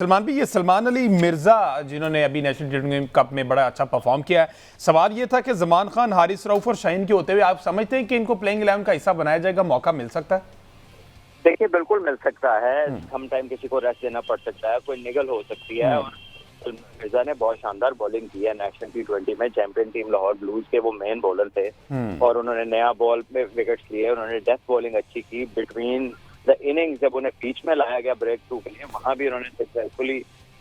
सलमान भी, ये सलमान अली मिर्जा जिन्होंने अभी नेशनल टी कप में बड़ा अच्छा परफॉर्म किया है, सवाल ये था कि जमान खान, हारिस रऊफ और शाहीन के होते हुए आप समझते हैं कि इनको प्लेइंग 11 का हिस्सा बनाया जाएगा, मौका मिल सकता है? देखिए, बिल्कुल मिल सकता है। सम टाइम किसी को रेस्ट देना पड़ सकता है, कोई निगल हो सकती है। और सलमान मिर्जा ने बहुत शानदार बॉलिंग की है नेशनल टी में। चैंपियन टीम लाहौर ब्लूज के वो मेन बॉलर थे और उन्होंने नया बॉल पे विकेट्स लिए। उन्होंने डेथ बॉलिंग अच्छी की बिटवीन द इनिंग्स। जब उन्हें बीच में लाया गया ब्रेक थ्रू के लिए, वहां भी उन्होंने सक्सेसफुली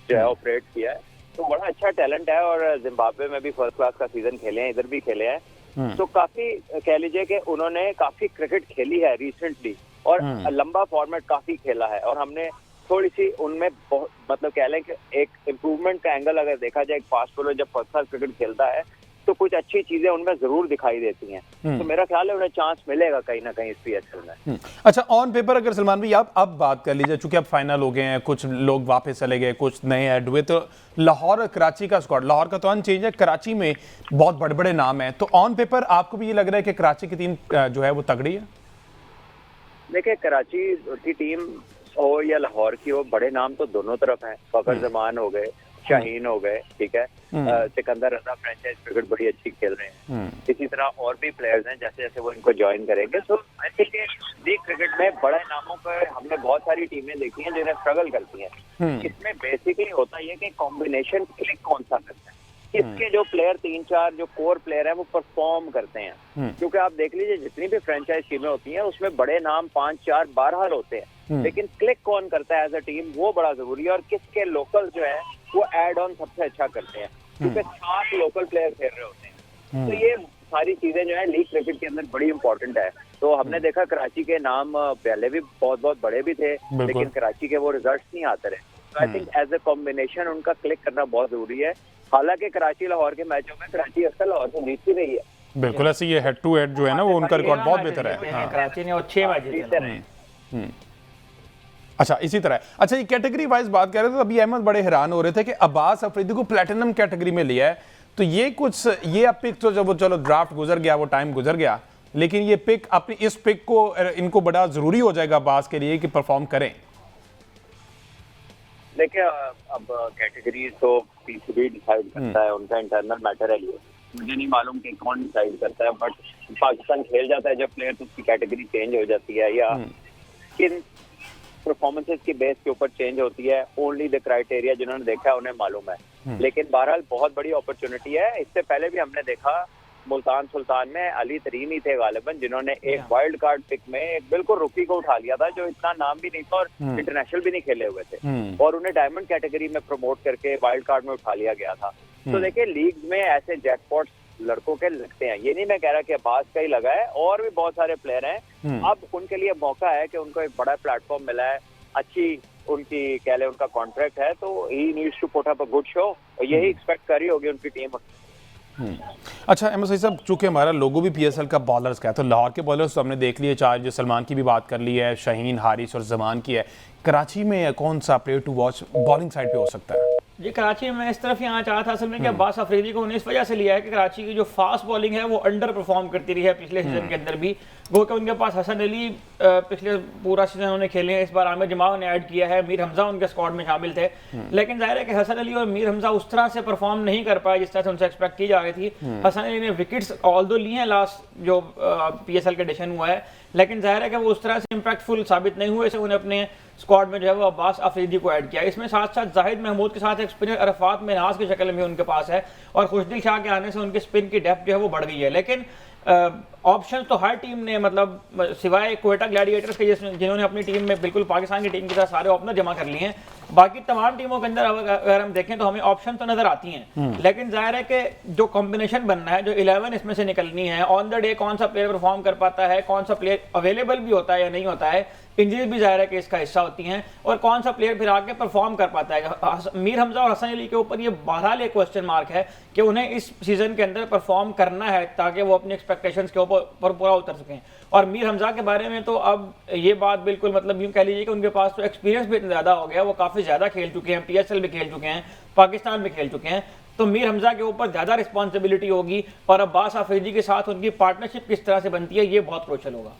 जो है ऑपरेट किया है। तो बड़ा अच्छा टैलेंट है और जिम्बाब्वे में भी फर्स्ट क्लास का सीजन खेले हैं, इधर भी खेले हैं। तो काफी कह लीजिए कि उन्होंने काफी क्रिकेट खेली है रिसेंटली और लंबा फॉर्मेट काफी खेला है। और हमने थोड़ी सी उनमें मतलब कह लें कि एक इम्प्रूवमेंट का एंगल अगर देखा जाए, एक फास्ट बॉलर जब फर्स्ट क्लास क्रिकेट खेलता है तो कुछ अच्छी चीजें उनमें जरूर दिखाई देती हैं। तो मेरा ख्याल है उन्हें चांस मिलेगा कहीं ना कहीं इस पीएसएल में। अच्छा, ऑन पेपर अगर सलमान भाई आप अब बात कर लीजिए, चूंकि अब फाइनल हो गए हैं, कुछ लोग वापस चले गए, कुछ नए ऐड हुए, तो लाहौर और कराची का स्क्वाड, लाहौर का तो अनचेंज है, कराची में बहुत बड़े बड़े नाम हैं, तो ऑन पेपर आपको भी ये लग रहा है कि कराची की टीम जो है वो तगड़ी है? देखिए, कराची की टीम हो या लाहौर की हो, बड़े नाम तो दोनों तरफ हैं। फखर जमान हो गए, शाहीन हो गए, ठीक है, सिकंदर रजा फ्रेंचाइज क्रिकेट बड़ी अच्छी खेल रहे हैं। इसी तरह और भी प्लेयर्स हैं, जैसे जैसे वो इनको ज्वाइन करेंगे। तो आई थिंक लीग क्रिकेट में बड़े नामों पर हमने बहुत सारी टीमें देखी हैं जिन्हें स्ट्रगल करती हैं। इसमें बेसिकली होता है कि कॉम्बिनेशन क्लिक कौन सा करता है, किसके जो प्लेयर 3-4 जो कोर प्लेयर हैं वो परफॉर्म करते हैं। क्योंकि आप देख लीजिए, जितनी भी फ्रेंचाइज टीमें होती हैं उसमें बड़े नाम 5-4 बहरहाल होते हैं, लेकिन क्लिक कौन करता है एज अ टीम, वो बड़ा जरूरी है। और किसके लोकल जो है वो एड ऑन सबसे अच्छा करते हैं, क्योंकि 7 लोकल प्लेयर खेल रहे होते हैं। तो ये सारी चीजें जो है लीग क्रिकेट के अंदर बड़ी इंपॉर्टेंट है। तो हमने देखा कराची के नाम पहले भी बहुत बहुत बड़े भी थे, लेकिन कराची के वो रिजल्ट नहीं आते रहे। तो I think as a combination उनका क्लिक करना बहुत जरूरी है। हालांकि कराची लाहौर के मैचों में कराची अक्सर लाहौर से जीतती रही है। बिल्कुल ऐसे, ये हेड टू हेड जो है ना, वो उनका रिकॉर्ड बहुत बेहतर है। कराची ने 6 मैच जीते हैं। अच्छा, इसी तरह, अच्छा, ये कैटेगरी वाइज बात कर रहे थे तो अभी अहमद बड़े हैरान हो रहे थे कि अब्बास अफरीदी को प्लेटिनम कैटेगरी में लिया है। तो ये कुछ, ये अब पिक तो जब वो चलो ड्राफ्ट गुजर गया, वो टाइम गुजर गया, लेकिन ये पिक, अपनी इस पिक को इनको बड़ा जरूरी हो जाएगा अब्बास के लिए कि परफॉर्म करें। देखिए, अब कैटेगरी तो पीसीबी डिसाइड करता है, उनका इंटरनल मैटर है ये। मुझे नहीं मालूम कि कौन डिसाइड करता है, बट पाकिस्तान खेल जाता है जब प्लेयर तो उसकी कैटेगरी चेंज हो जाती है या किन परफॉर्मेंसेस की बेस के ऊपर चेंज होती है। ओनली द क्राइटेरिया जिन्होंने देखा है उन्हें मालूम है। लेकिन बहरहाल बहुत बड़ी अपॉर्चुनिटी है। इससे पहले भी हमने देखा मुल्तान सुल्तान में अली तरीन ही थे गालिबन, जिन्होंने एक वाइल्ड कार्ड पिक में एक बिल्कुल रुकी को उठा लिया था, जो इतना नाम भी नहीं था और इंटरनेशनल भी नहीं खेले हुए थे, और उन्हें डायमंड कैटेगरी में प्रमोट करके वाइल्ड कार्ड में उठा लिया गया था। तो देखिए, लीग में ऐसे जैकपॉट्स लड़कों के लगते हैं। ये नहीं मैं कह रहा कि अब्बास का ही लगा है, और भी बहुत सारे प्लेयर हैं। अब उनके लिए मौका है कि उनको एक बड़ा प्लेटफॉर्म मिला है, अच्छी उनकी कह ले उनका कॉन्ट्रैक्ट है, तो he needs to put up a good show, और यही एक्सपेक्ट कर रही होगी उनकी टीम। अच्छा अहमद सही साहब, चूंकि हमारा लोगो भी पीएसएल का बॉलर्स का है, तो लाहौर के बॉलर्स तो हमने देख लिए, चार जो सलमान की भी बात कर ली है, शाहीन, हारिस और जमान की है। कराची में कौन सा player to watch bowling side पे हो सकता है? जी, कराची में इस तरफ यहाँ चाहा था असल में कि अब्बास अफरीदी को उन्हें इस वजह से लिया है कि कराची की जो फास्ट बॉलिंग है वो अंडर परफॉर्म करती रही है पिछले सीजन के अंदर भी। गो कि उनके पास हसन अली पिछले पूरा सीजन उन्होंने खेले हैं, इस बार आमिर जमाल ने ऐड किया है, मीर हमजा उनके स्क्वाड में शामिल थे, लेकिन जाहिर है कि हसन अली और मीर हमजा उस तरह से परफॉर्म नहीं कर पाए जिस तरह से उनसे एक्सपेक्ट की जा रही थी। हसन अली ने विकेट्स ऑल्दो लिए हैं लास्ट जो पीएसएल का एडिशन हुआ है, लेकिन जाहिर है कि वो उस तरह से इम्पैक्टफुल साबित नहीं हुए, इसे उन्हें अपने स्क्वाड में जो है वो अब्बास अफरीदी को ऐड किया। इसमें साथ साथ जाहिद महमूद के साथ एक स्पिनर अरफात मिन्हाज की शक्ल में उनके पास है, और खुशदिल शाह के आने से उनके स्पिन की डेप्थ जो है वो बढ़ गई है। लेकिन ऑप्शन तो हर टीम ने, मतलब सिवाय क्वेटा ग्लैडिएटर्स के जिन्होंने अपनी टीम में बिल्कुल पाकिस्तान की टीम की तरह सारे ओपनर जमा कर लिए हैं, बाकी तमाम टीमों के अंदर अगर हम देखें तो हमें ऑप्शन तो नजर आती हैं। लेकिन जाहिर है कि जो कॉम्बिनेशन बनना है, जो 11 इसमें से निकलनी है, ऑन द डे कौन सा प्लेयर परफॉर्म कर पाता है, कौन सा प्लेयर अवेलेबल भी होता है या नहीं होता है, इंजरीज भी जाहिर है कि इसका हिस्सा होती हैं, और कौन सा प्लेयर फिर आके परफॉर्म कर पाता है। मीर हमजा और हसन अली के ऊपर ये बहरहाल एक क्वेश्चन मार्क है कि उन्हें इस सीजन के अंदर परफॉर्म करना है ताकि वो अपनी एक्सपेक्टेशंस के ऊपर पूरा उतर सकें। और मीर हमजा के बारे में तो अब ये बात बिल्कुल, मतलब यूँ कह लीजिए कि उनके पास तो एक्सपीरियंस भी इतना ज़्यादा हो गया, वो काफ़ी ज़्यादा खेल चुके हैं, पीएसएल भी खेल चुके हैं, पाकिस्तान भी खेल चुके हैं, तो मीर हमजा के ऊपर ज़्यादा रिस्पॉन्सिबिलिटी होगी, और अब्बास अफरीदी के साथ उनकी पार्टनरशिप किस तरह से बनती है ये बहुत क्रूशियल होगा।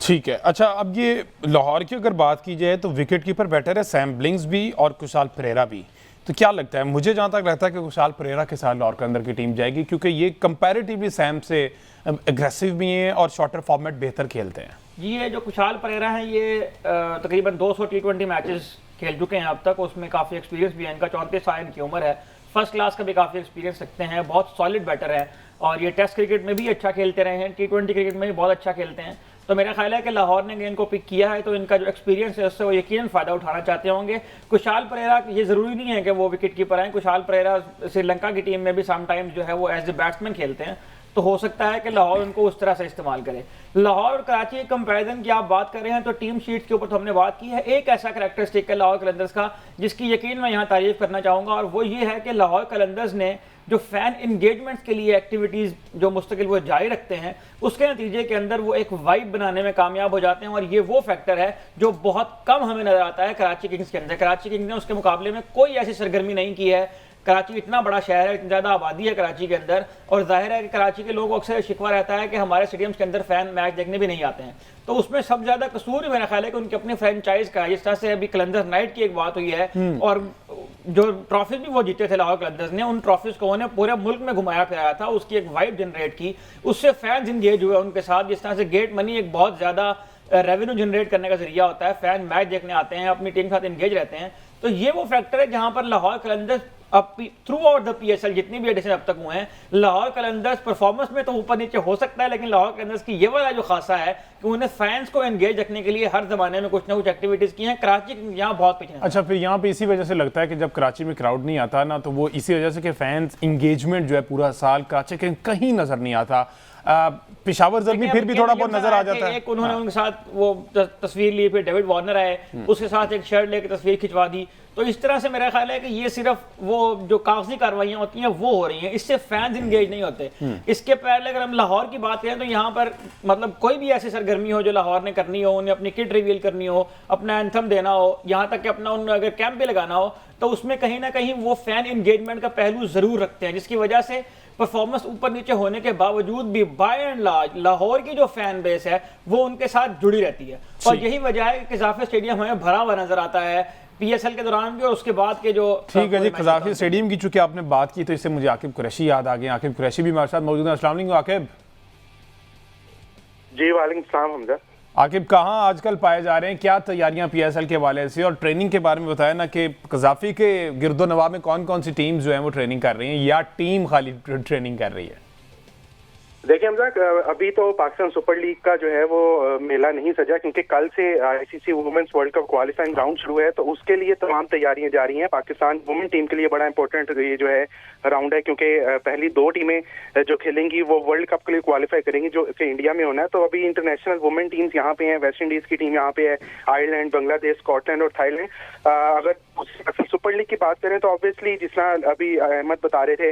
ठीक है। अच्छा, अब ये लाहौर की अगर बात की जाए तो विकेट कीपर बेटर है सैम ब्लिंग्स भी और कुशाल परेरा भी। तो क्या लगता है, मुझे जहाँ तक लगता है कि कुशाल परेरा के साथ लाहौर के अंदर की टीम जाएगी, क्योंकि ये कंपैरेटिवली सैम से एग्रेसिव भी हैं और शॉर्टर फॉर्मेट बेहतर खेलते हैं। ये जो कुशाल परेरा हैं ये तकरीबन 200 T20 मैचेस खेल चुके हैं अब तक, उसमें काफ़ी एक्सपीरियंस भी है इनका, 34 साल इनकी उम्र है, फर्स्ट क्लास का भी काफ़ी एक्सपीरियंस रखते हैं, बहुत सॉलिड बैटर है और ये टेस्ट क्रिकेट में भी अच्छा खेलते रहे हैं, T20 क्रिकेट में भी बहुत अच्छा खेलते हैं। तो मेरा ख्याल है कि लाहौर ने इनको पिक किया है तो इनका जो एक्सपीरियंस है उससे वो यकीनन फ़ायदा उठाना चाहते होंगे। कुशाल परेरा, ये ज़रूरी नहीं है कि वो विकेट कीपर आए, कुशाल परेरा श्रीलंका की टीम में भी समटाइम्स जो है वो एज ए बैट्समैन खेलते हैं, तो हो सकता है कि लाहौर उनको उस तरह से इस्तेमाल करे। लाहौर और कराची के कंपैरिजन की आप बात कर रहे हैं तो टीम शीट के ऊपर तो हमने बात की है। एक ऐसा करैक्टरिस्टिक है लाहौर कलंदर्स का जिसकी यकीन मैं यहाँ तारीफ करना चाहूँगा, और वो ये है कि लाहौर कलंदर्स ने जो फैन इंगेजमेंट्स के लिए एक्टिविटीज़ जो मुस्तकिल वो जारी रखते हैं, उसके नतीजे के अंदर वो एक वाइब बनाने में कामयाब हो जाते हैं, और ये वो फैक्टर है जो बहुत कम हमें नजर आता है कराची किंग्स के अंदर। कराची किंग्स ने उसके मुकाबले में कोई ऐसी सरगर्मी नहीं की है। कराची इतना बड़ा शहर है, इतनी ज़्यादा आबादी है कराची के अंदर, और जाहिर है कि कराची के लोग अक्सर शिकवा रहता है कि हमारे स्टेडियम्स के अंदर फैन मैच देखने भी नहीं आते हैं। तो उसमें सबसे ज़्यादा कसूर मेरा ख्याल है कि उनकी अपनी फ्रेंचाइज का, जिस तरह से अभी कलंदर नाइट की एक बात हुई है और जो ट्रॉफीज भी वो जीते थे लाहौर कलंदर्स ने, उन ट्रॉफीज को उन्होंने पूरे मुल्क में घुमाया फिराया था, उसकी एक वाइब जनरेट की, उससे फैंस इंगेज हुए उनके साथ। जिस तरह से गेट मनी एक बहुत ज़्यादा रेवेन्यू जनरेट करने का जरिया होता है, फैन मैच देखने आते हैं, अपनी टीम के साथ इंगेज रहते हैं, तो ये वो फैक्टर है जहां पर लाहौर कलंदर्स अब थ्रू आउट द PSL जितनी भी एडिशन अब तक हुए हैं, लाहौर कलंदर्स परफॉर्मेंस में तो ऊपर नीचे हो सकता है, लेकिन लाहौर कलंदर्स की ये वाला जो खासा है कि उन्हें फैंस को एंगेज रखने के लिए हर जमाने में कुछ ना कुछ एक्टिविटीज की हैं। कराची यहाँ बहुत पीछे है। अच्छा, फिर यहाँ पे इसी वजह से लगता है कि जब कराची में क्राउड नहीं आता ना, तो वो इसी वजह से कि फैंस इंगेजमेंट जो है पूरा साल कराची के कहीं नजर नहीं आता। पेशावर जल्दी फिर भी थोड़ा बहुत नजर आ जाता है। एक उन्होंने उनके साथ वो तस्वीर ली, फिर डेविड वार्नर आए, उसके साथ एक शर्ट लेकर तस्वीर खिंचवा दी। तो इस तरह से मेरा ख्याल है कि ये सिर्फ वो जो कागजी कार्रवाइयां होती हैं वो हो रही हैं, इससे फैंस इंगेज नहीं होते। इसके पहले अगर हम लाहौर की बात करें तो यहाँ पर मतलब कोई भी ऐसी सरगर्मी हो जो लाहौर ने करनी हो, उन्हें अपनी किट रिवील करनी हो, अपना एंथम देना हो, यहाँ तक कि अपना उन्हें अगर कैंप भी लगाना हो, तो उसमें कहीं ना कहीं वो फैन इंगेजमेंट का पहलू जरूर रखते हैं, जिसकी वजह से परफॉर्मेंस ऊपर नीचे होने के बावजूद भी बाय एंड लार्ज लाहौर की जो फैन बेस है वो उनके साथ जुड़ी रहती है। और यही वजह है कि कज़ाफ़ी स्टेडियम हमें भरा हुआ नजर आता है PSL के दौरान भी और उसके बाद के जो। ठीक है जी, कज़ाफ़ी स्टेडियम की चूंकि आपने बात की तो इससे मुझे आकिब कुरैशी याद आ गए। आकिब कुरैशी भी हमारे साथ मौजूद है। अस्सलाम वालेकुम आकिब। जी वालेकुम सलाम हमजा। आकिब, कहाँ आजकल पाए जा रहे हैं, क्या तैयारियां PSL के हवाले से, और ट्रेनिंग के बारे में बताया ना कि कज़ाफ़ी के गिरदोनवा में कौन कौन सी टीम्स जो हैं वो ट्रेनिंग कर रही हैं या टीम खाली ट्रेनिंग कर रही है? देखिए हमजा, अभी तो पाकिस्तान सुपर लीग का जो है वो मेला नहीं सजा, क्योंकि कल से ICC women's world cup qualifying round शुरू है, तो उसके लिए तमाम तैयारियां जारी हैं। पाकिस्तान वुमेन टीम के लिए बड़ा इंपॉर्टेंट ये जो है राउंड है, क्योंकि पहली 2 टीमें जो खेलेंगी वो वर्ल्ड कप के लिए क्वालिफाई करेंगी, जो कि इंडिया में होना है। तो अभी इंटरनेशनल वुमेन टीम्स यहाँ पे हैं, वेस्ट इंडीज की टीम यहाँ पे है, आयरलैंड, बांग्लादेश, स्कॉटलैंड और थाईलैंड। अगर सुपर लीग की बात करें तो ऑब्वियसली जिसना अभी अहमद बता रहे थे,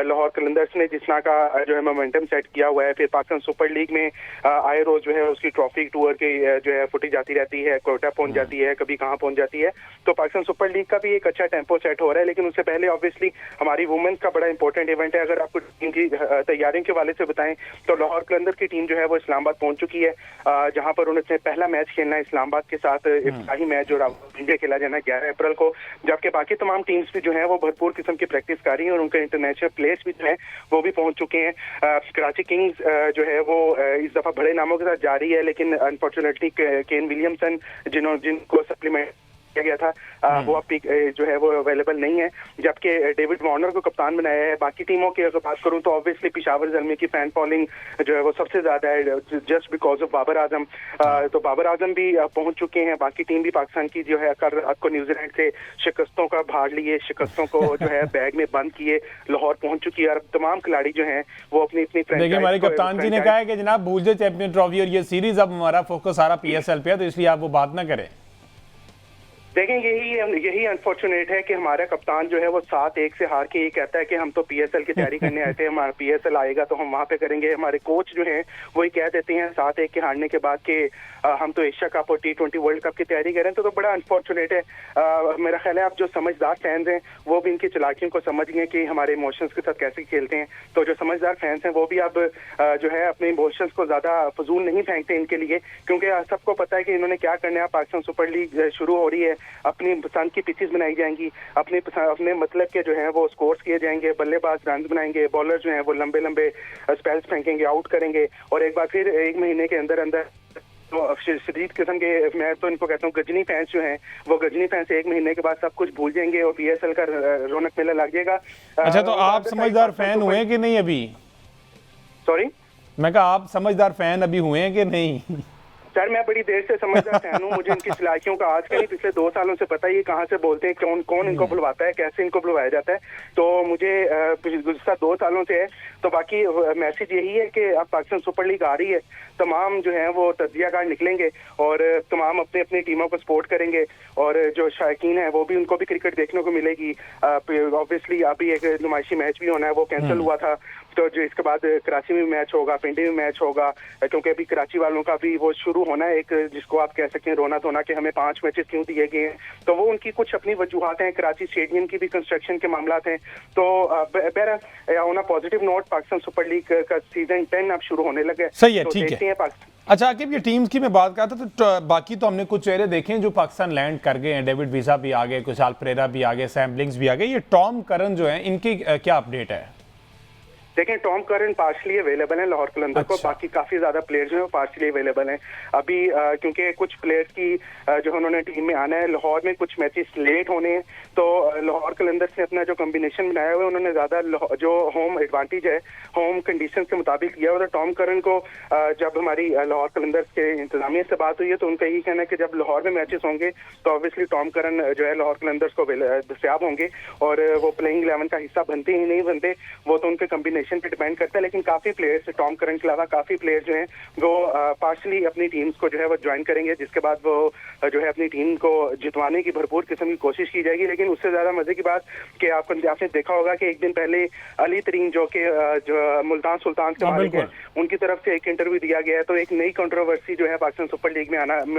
लाहौर कलंदर्स ने जिसना का जो है मोमेंटम सेट किया हुआ है, फिर पाकिस्तान सुपर लीग में आए रोज जो है उसकी ट्रॉफी टूर की जो है फुटी जाती रहती है, कोटा पहुंच जाती है, कभी कहाँ पहुंच जाती है। तो पाकिस्तान सुपर लीग का भी एक अच्छा टेम्पो सेट हो रहा है, लेकिन उससे पहले ऑब्वियसली हमारी वुमेन्स का बड़ा इंपॉर्टेंट इवेंट है। अगर आपको टीम की तैयारियों के वाले से बताएं तो लाहौर कलंदर की टीम जो है वो इस्लामाबाद पहुंच चुकी है, जहां पर उन्हें पहला मैच खेलना है इस्लामाबाद के साथ, इफ्ताही मैच जो इंडिया खेला जाना है 11 अप्रैल को, जबकि बाकी तमाम टीम्स भी जो है वो भरपूर किस्म की प्रैक्टिस कर रही है और उनके इंटरनेशनल प्लेयर्स भी जो है वो भी पहुंच चुके हैं। कराची किंग्स जो है वो इस दफा बड़े नामों के साथ जारी है, लेकिन अनफॉर्चुनेटली केन विलियमसन जिनको सप्लीमेंट किया गया था वो अब जो है वो अवेलेबल नहीं है, जबकि डेविड वार्नर को कप्तान बनाया है। बाकी टीमों की अगर बात करूं तो ऑब्वियसली पेशावर ज़ल्मी की फैन फॉलोइंग जो है वो सबसे ज्यादा है, just because of Babar Azam. तो बाबर आजम भी पहुंच चुके हैं। बाकी टीम भी पाकिस्तान की जो है कल रात को न्यूजीलैंड से शिकस्तों का भार लिए, शिकस्तों को जो है बैग में बंद किए, लाहौर पहुंच चुकी है। और तमाम खिलाड़ी जो है वो अपनी अपनी देखिए, हमारे कप्तान जी ने कहा है कि जनाब भूल जाए चैंपियन ट्रॉफी और ये सीरीज, अब हमारा फोकस सारा PSL पे है, तो इसलिए आप वो बात ना करें। देखें, यही अनफॉर्चुनेट है कि हमारा कप्तान जो है वो 7-1 से हार के ये कहता है कि हम तो पीएसएल की तैयारी करने आए थे, हमारा पीएसएल आएगा तो हम वहां पे करेंगे। हमारे कोच जो हैं वो ही कह देते हैं 7-1 के हारने के बाद कि हम तो एशिया कप और T20 वर्ल्ड कप की तैयारी कर रहे हैं। तो बड़ा अनफॉर्चुनेट है। मेरा ख्याल है आप जो समझदार फैंस हैं वो भी इनकी चालाकियों को समझ गए कि हमारे इमोशंस के साथ कैसे खेलते हैं। तो जो समझदार फैंस हैं वो भी अब जो है अपने इमोशंस को ज्यादा फजूल नहीं फेंकते इनके लिए, क्योंकि सबको पता है कि इन्होंने क्या करना है। पाकिस्तान सुपर लीग शुरू हो रही है, अपनी पसंद की पिचेस बनाई जाएंगी, अपने मतलब के जो है वो स्कोर्स किए जाएंगे, बल्लेबाज रन बनाएंगे, बॉलर जो है वो लंबे लंबे स्पेल्स फेंकेंगे, आउट करेंगे, और एक बार फिर 1 महीने के अंदर अंदर तो शदीद किस्म के, मैं तो इनको कहता हूँ गजनी फैंस जो हैं वो गजनी फैंस 1 महीने के बाद सब कुछ भूल जाएंगे और पीएसएल का रौनक मेला लग जाएगा। अच्छा, तो आप समझदार फैन हुए हैं कि नहीं अभी? सॉरी, मैं कहा आप समझदार फैन अभी हुए हैं कि नहीं? सर मैं बड़ी देर से समझदार फैन हूँ। मुझे इनकी चलाकियों का आज का नहीं पिछले 2 सालों से पता है ये कहाँ से बोलते हैं, कौन इनको बुलवाता है, कैसे इनको बुलवाया जाता है। तो मुझे गुज़श्ता 2 सालों से है। तो बाकी मैसेज यही है कि अब पाकिस्तान सुपर लीग आ रही है, तमाम जो है वो तज्जियाकार निकलेंगे और तमाम अपने अपनी टीमों को सपोर्ट करेंगे, और जो शायकीन है वो भी, उनको भी क्रिकेट देखने को मिलेगी। ऑब्वियसली अभी एक नुमाइशी मैच भी होना है, वो कैंसिल हुआ था, तो जो इसके बाद कराची में मैच होगा, पिंडी में मैच होगा, क्योंकि अभी कराची वालों का भी वो शुरू होना है, एक जिसको आप कह सकते हैं रोना धोना कि हमें 5 मैचेस क्यों दिए गए हैं। तो वो उनकी कुछ अपनी वजूहात हैं, कराची स्टेडियम की भी कंस्ट्रक्शन के मामला हैं। तो बहरहाल on a positive note Pakistan super league का सीजन 10 अब शुरू होने लगे। सही है, तो ठीक है। पाकिस्तान। अच्छा आकिब, ये टीम्स की मैं बात करता तो बाकी तो हमने कुछ चेहरे देखे हैं जो पाकिस्तान लैंड कर गए हैं। डेविड वीजा भी आ गए, कुशाल परेरा भी आ गए, सैम लिंक्स भी आ गए। ये टॉम करन जो है, इनकी क्या अपडेट है? देखें, टॉम करन पार्शली अवेलेबल है लाहौर कलंदर को, बाकी काफी ज्यादा प्लेयर्स जो है वो पार्शली अवेलेबल हैं अभी, क्योंकि कुछ प्लेयर्स की जो उन्होंने टीम में आना है। लाहौर में कुछ मैचेस लेट होने हैं, तो लाहौर कलंदर से अपना जो कॉम्बिनेशन बनाया हुआ है उन्होंने ज्यादा जो होम एडवांटेज है, होम कंडीशन के मुताबिक किया हुआ। तो टॉम करन को जब हमारी लाहौर कलंदर के इंतजामिया से बात हुई है तो उनका यही कहना है कि जब लाहौर में मैचेस होंगे तो ऑब्वियसली टॉम करन जो है लाहौर कलंदर्स को दस्तियाब होंगे, और वो प्लेइंग 11 का हिस्सा बनते ही नहीं बनते वो तो उनके कॉम्बिनेशन पे डिपेंड करता है। लेकिन काफी प्लेयर्स, टॉम करन के अलावा काफी प्लेयर्स जो हैं वो पार्शली अपनी टीम्स को जो है वो ज्वाइन करेंगे, जिसके बाद वो जो है अपनी टीम को जितवाने की भरपूर किस्म की कोशिश की जाएगी। लेकिन उससे ज्यादा मजे की बात कि आपने देखा होगा कि एक दिन पहले अली तरीन जो मुल्तान सुल्तान के मालिक हैं, उनकी तरफ से एक इंटरव्यू दिया गया है। तो एक नई कंट्रोवर्सी जो है पाकिस्तान सुपर लीग में आना